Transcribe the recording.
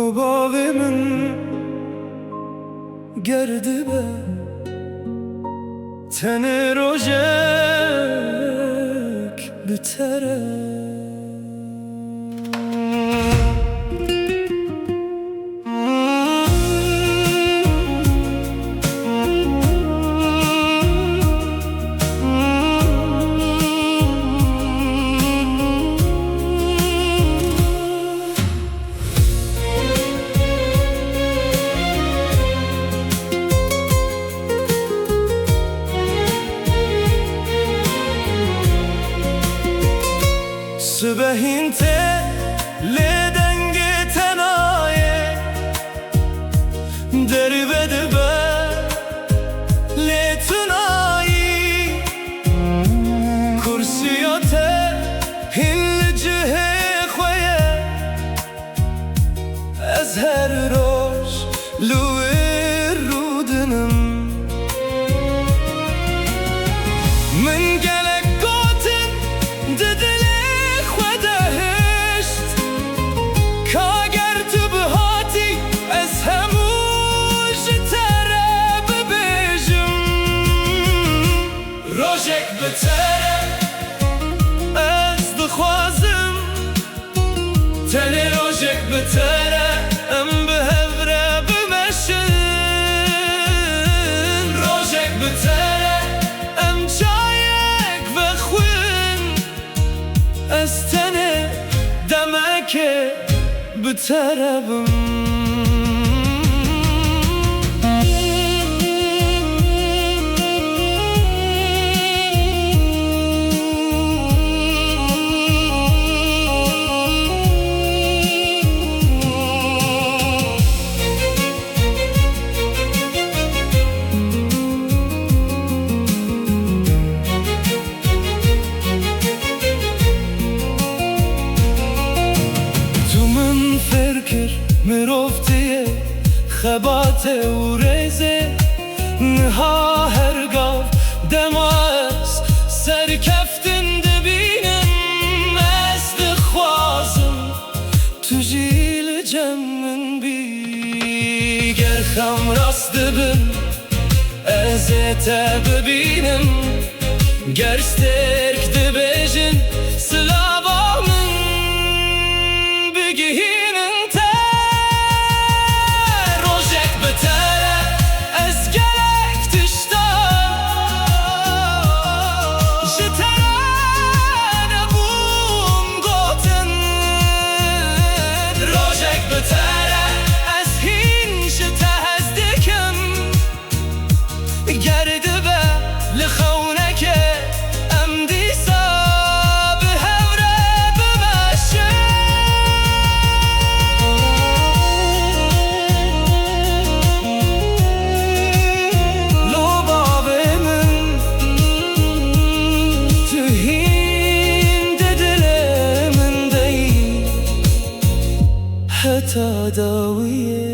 لباوی من گرده به تن روژک بتره سبهین ته لدنگ تنایه دری بده به لتنایی کرسیات هل جه خویه از هر روش لوی رودنم من گلک گوتن ددل بتره از دخوازم تن روژک بتره ام به هفره بمشن روژک بتره ام چایک بخون از تن دمک بتره بم مرفتیه خبات و ریزه نها هرگاه دماز سرکفتن دبینم از دخوازم تو جیل جمن بی گر خم راست بم از تا ببینم گر سترک دبیجن سلابا من بگیهینم تا داویه